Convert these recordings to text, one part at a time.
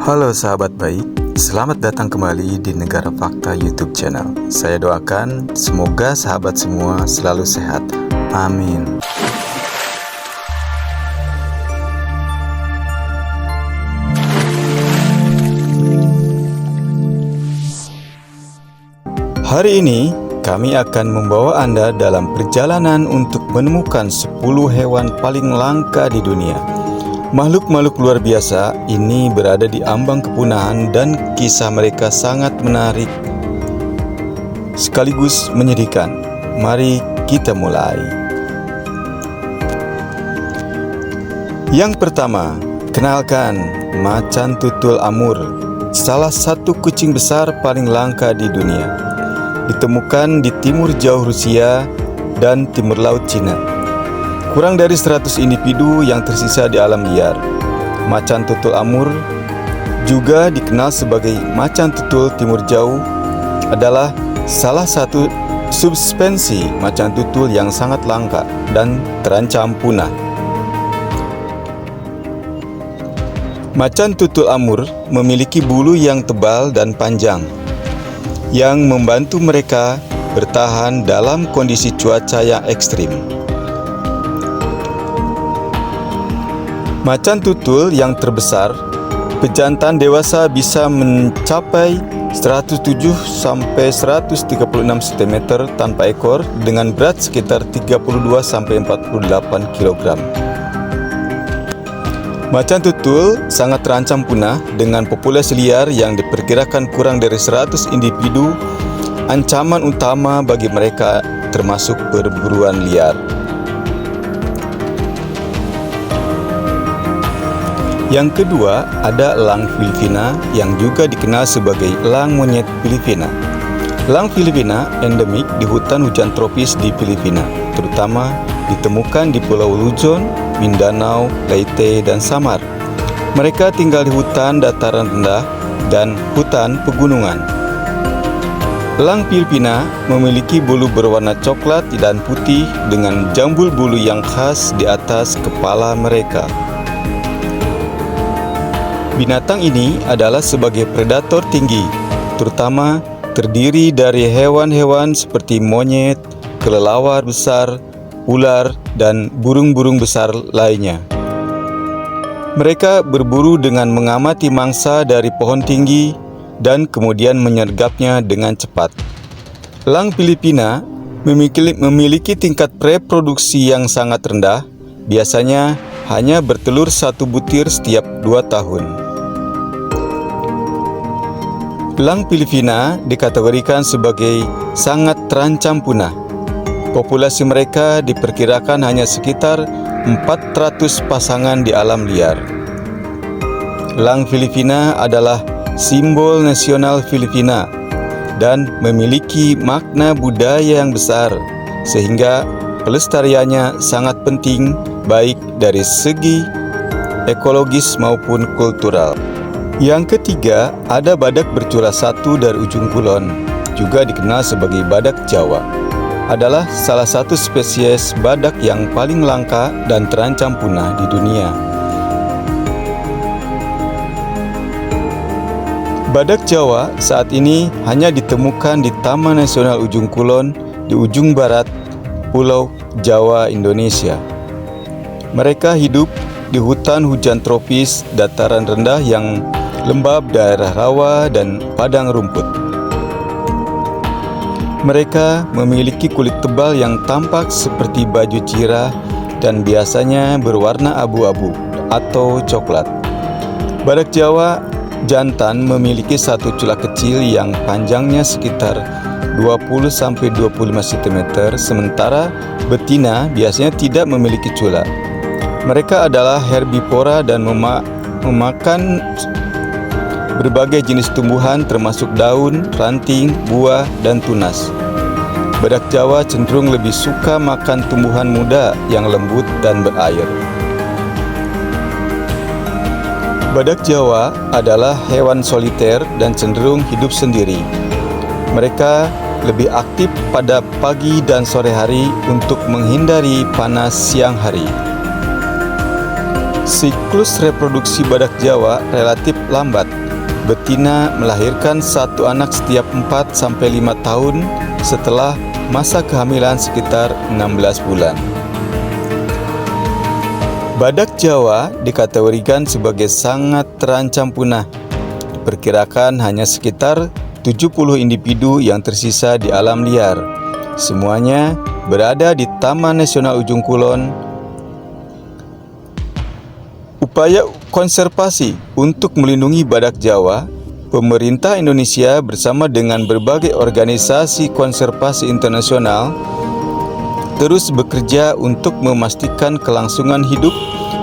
Halo sahabat baik, selamat datang kembali di Negara Fakta YouTube channel. Saya doakan semoga sahabat semua selalu sehat. Amin. Hari ini kami akan membawa Anda dalam perjalanan untuk menemukan 10 hewan paling langka di dunia. Makhluk-makhluk luar biasa ini berada di ambang kepunahan dan kisah mereka sangat menarik sekaligus menyedihkan. Mari kita mulai. Yang pertama, kenalkan macan tutul Amur, salah satu kucing besar paling langka di dunia. Ditemukan di timur jauh Rusia dan timur laut Cina. Kurang dari 100 individu yang tersisa di alam liar. Macan tutul Amur, juga dikenal sebagai macan tutul timur jauh, adalah salah satu subspesies macan tutul yang sangat langka dan terancam punah. Macan tutul Amur memiliki bulu yang tebal dan panjang yang membantu mereka bertahan dalam kondisi cuaca yang ekstrim. Macan tutul yang terbesar, pejantan dewasa bisa mencapai 107-136 cm tanpa ekor dengan berat sekitar 32-48 kg. Macan tutul sangat terancam punah dengan populasi liar yang diperkirakan kurang dari 100 individu. Ancaman utama bagi mereka termasuk perburuan liar. Yang kedua ada elang Filipina yang juga dikenal sebagai elang monyet Filipina. Elang Filipina endemik di hutan hujan tropis di Filipina, terutama ditemukan di Pulau Luzon, Mindanao, Leyte, dan Samar. Mereka tinggal di hutan dataran rendah dan hutan pegunungan. Elang Filipina memiliki bulu berwarna coklat dan putih dengan jambul bulu yang khas di atas kepala mereka. Binatang ini adalah sebagai predator tinggi, terutama terdiri dari hewan-hewan seperti monyet, kelelawar besar, ular, dan burung-burung besar lainnya. Mereka berburu dengan mengamati mangsa dari pohon tinggi dan kemudian menyergapnya dengan cepat. Elang Filipina memiliki tingkat reproduksi yang sangat rendah, biasanya hanya bertelur satu butir setiap 2 tahun. Elang Filipina dikategorikan sebagai sangat terancam punah. Populasi mereka diperkirakan hanya sekitar 400 pasangan di alam liar. Elang Filipina adalah simbol nasional Filipina dan memiliki makna budaya yang besar, sehingga pelestariannya sangat penting baik dari segi ekologis maupun kultural. Yang ketiga ada badak bercula satu dari ujung kulon, juga dikenal sebagai badak Jawa. Adalah salah satu spesies badak yang paling langka dan terancam punah di dunia. Badak Jawa saat ini hanya ditemukan di Taman Nasional Ujung Kulon di ujung barat Pulau Jawa, Indonesia. Mereka hidup di hutan hujan tropis, dataran rendah yang lembab, daerah rawa, dan padang rumput. Mereka memiliki kulit tebal yang tampak seperti baju cirah dan biasanya berwarna abu-abu atau coklat. Badak Jawa jantan memiliki satu cula kecil yang panjangnya sekitar 20-25 cm, sementara betina biasanya tidak memiliki cula. Mereka adalah herbivora dan memakan berbagai jenis tumbuhan termasuk daun, ranting, buah, dan tunas. Badak Jawa cenderung lebih suka makan tumbuhan muda yang lembut dan berair. Badak Jawa adalah hewan soliter dan cenderung hidup sendiri. Mereka lebih aktif pada pagi dan sore hari untuk menghindari panas siang hari. Siklus reproduksi badak Jawa relatif lambat. Betina melahirkan satu anak setiap 4-5 tahun setelah masa kehamilan sekitar 16 bulan. Badak Jawa dikategorikan sebagai sangat terancam punah. Diperkirakan hanya sekitar 70 individu yang tersisa di alam liar. Semuanya berada di Taman Nasional Ujung Kulon. Upaya konservasi untuk melindungi badak Jawa, pemerintah Indonesia bersama dengan berbagai organisasi konservasi internasional terus bekerja untuk memastikan kelangsungan hidup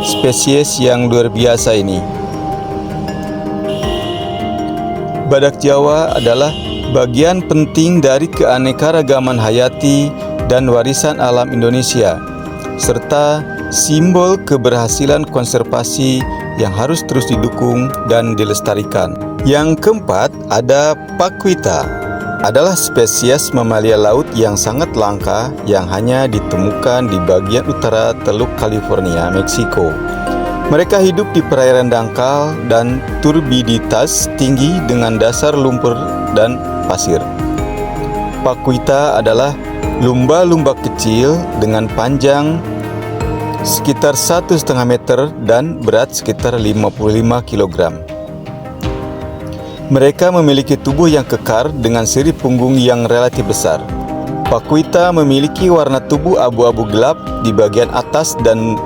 spesies yang luar biasa ini. Badak Jawa adalah bagian penting dari keanekaragaman hayati dan warisan alam Indonesia, serta simbol keberhasilan konservasi yang harus terus didukung dan dilestarikan. Yang keempat, ada pakuita. Adalah spesies mamalia laut yang sangat langka yang hanya ditemukan di bagian utara Teluk California, Meksiko. Mereka hidup di perairan dangkal dan turbiditas tinggi dengan dasar lumpur dan pasir. Pakuita adalah lumba-lumba kecil dengan panjang sekitar 1,5 meter dan berat sekitar 55 kg. Mereka memiliki tubuh yang kekar dengan sirip punggung yang relatif besar. Pakuita memiliki warna tubuh abu-abu gelap di bagian atas dan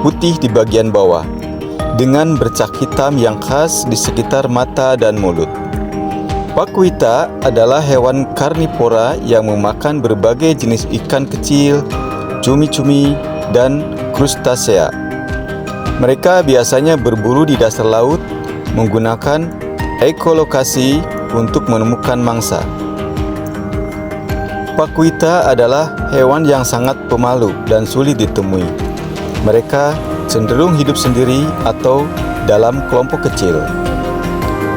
putih di bagian bawah, dengan bercak hitam yang khas di sekitar mata dan mulut. Pakuita adalah hewan karnivora yang memakan berbagai jenis ikan kecil, cumi-cumi, dan krustasea. Mereka biasanya berburu di dasar laut menggunakan ekolokasi untuk menemukan mangsa. Pakuita adalah hewan yang sangat pemalu dan sulit ditemui. Mereka cenderung hidup sendiri atau dalam kelompok kecil.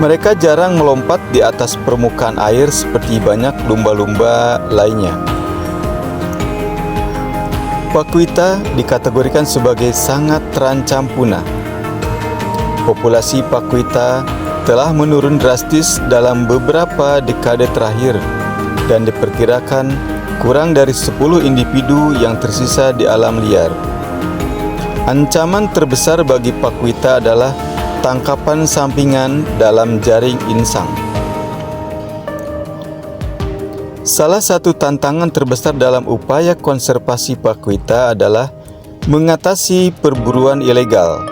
Mereka jarang melompat di atas permukaan air seperti banyak lumba-lumba lainnya. Pakuita dikategorikan sebagai sangat terancam punah. Populasi pakuita telah menurun drastis dalam beberapa dekade terakhir dan diperkirakan kurang dari 10 individu yang tersisa di alam liar. Ancaman terbesar bagi pakuita adalah tangkapan sampingan dalam jaring insang. Salah satu tantangan terbesar dalam upaya konservasi pakuita adalah mengatasi perburuan ilegal.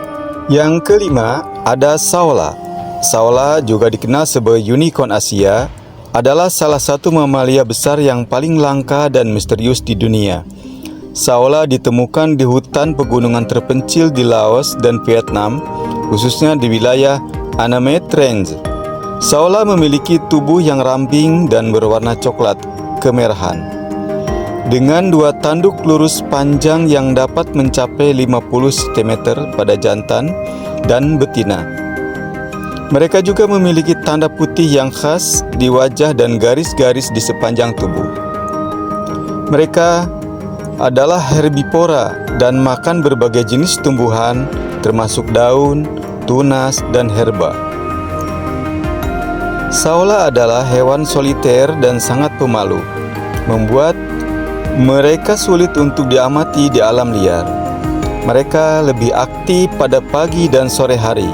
Yang kelima, ada saola. Saola, juga dikenal sebagai unicorn Asia, adalah salah satu mamalia besar yang paling langka dan misterius di dunia. Saola ditemukan di hutan pegunungan terpencil di Laos dan Vietnam, khususnya di wilayah Annamette Range. Saola memiliki tubuh yang ramping dan berwarna coklat kemerahan, dengan 2 tanduk lurus panjang yang dapat mencapai 50 cm pada jantan dan betina. Mereka juga memiliki tanda putih yang khas di wajah dan garis-garis di sepanjang tubuh. Mereka adalah herbivora dan makan berbagai jenis tumbuhan, termasuk daun, tunas, dan herba. Saola adalah hewan soliter dan sangat pemalu, membuat mereka sulit untuk diamati di alam liar. Mereka lebih aktif pada pagi dan sore hari.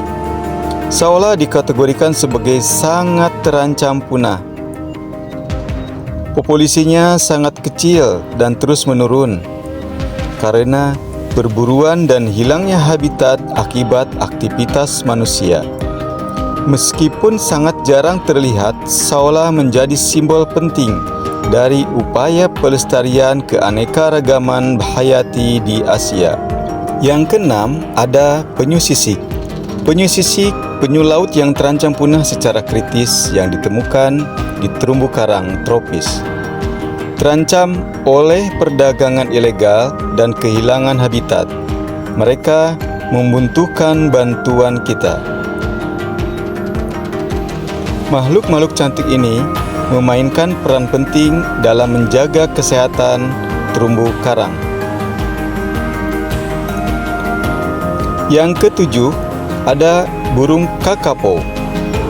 Saola dikategorikan sebagai sangat terancam punah. Populasinya sangat kecil dan terus menurun karena perburuan dan hilangnya habitat akibat aktivitas manusia. Meskipun sangat jarang terlihat, saola menjadi simbol penting dari upaya pelestarian keanekaragaman hayati di Asia. Yang keenam, ada penyu sisik. Penyu sisik, penyu laut yang terancam punah secara kritis yang ditemukan di terumbu karang tropis. Terancam oleh perdagangan ilegal dan kehilangan habitat. Mereka membutuhkan bantuan kita. Makhluk-makhluk cantik ini memainkan peran penting dalam menjaga kesehatan terumbu karang. Yang ketujuh, ada burung kakapo.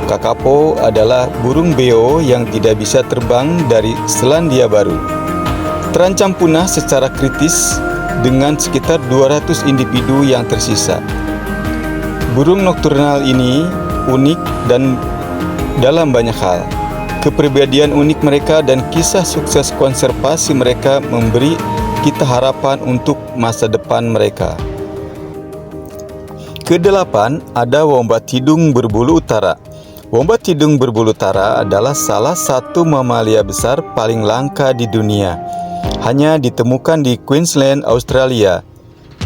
Kakapo adalah burung beo yang tidak bisa terbang dari Selandia Baru. Terancam punah secara kritis dengan sekitar 200 individu yang tersisa. Burung nokturnal ini unik dan dalam banyak hal. Kepribadian unik mereka dan kisah sukses konservasi mereka memberi kita harapan untuk masa depan mereka. Kedelapan, ada wombat hidung berbulu utara. Wombat hidung berbulu utara adalah salah satu mamalia besar paling langka di dunia. Hanya ditemukan di Queensland, Australia,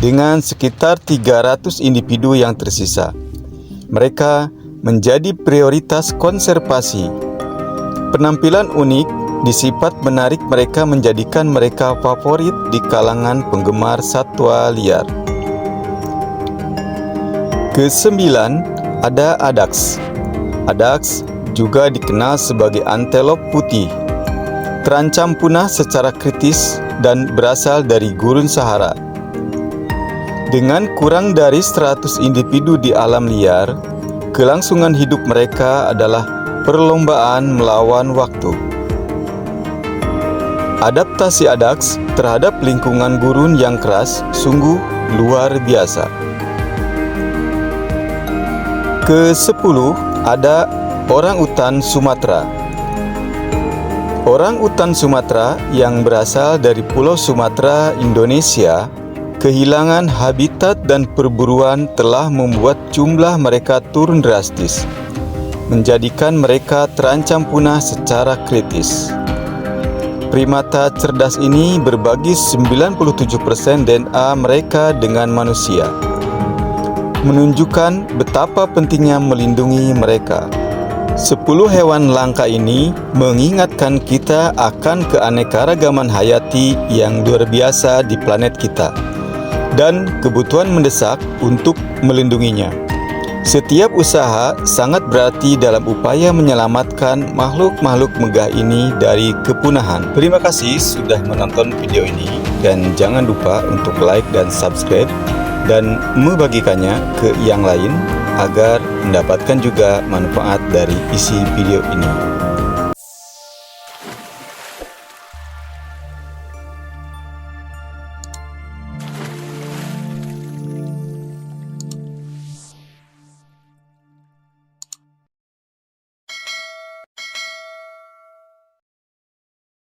dengan sekitar 300 individu yang tersisa. Mereka menjadi prioritas konservasi. Penampilan unik disifat menarik mereka, menjadikan mereka favorit di kalangan penggemar satwa liar. Kesembilan, ada adaks. Adaks juga dikenal sebagai antelop putih. Terancam punah secara kritis dan berasal dari gurun Sahara. Dengan kurang dari 100 individu di alam liar, kelangsungan hidup mereka adalah perlombaan melawan waktu. Adaptasi adaks terhadap lingkungan gurun yang keras sungguh luar biasa. Ke-10, ada orangutan Sumatera. Orangutan Sumatera yang berasal dari Pulau Sumatera, Indonesia, kehilangan habitat dan perburuan telah membuat jumlah mereka turun drastis, menjadikan mereka terancam punah secara kritis. Primata cerdas ini berbagi 97% DNA mereka dengan manusia, menunjukkan betapa pentingnya melindungi mereka. 10 hewan langka ini mengingatkan kita akan keanekaragaman hayati yang luar biasa di planet kita dan kebutuhan mendesak untuk melindunginya. Setiap usaha sangat berarti dalam upaya menyelamatkan makhluk-makhluk megah ini dari kepunahan. Terima kasih sudah menonton video ini dan jangan lupa untuk like dan subscribe dan membagikannya ke yang lain agar mendapatkan juga manfaat dari isi video ini.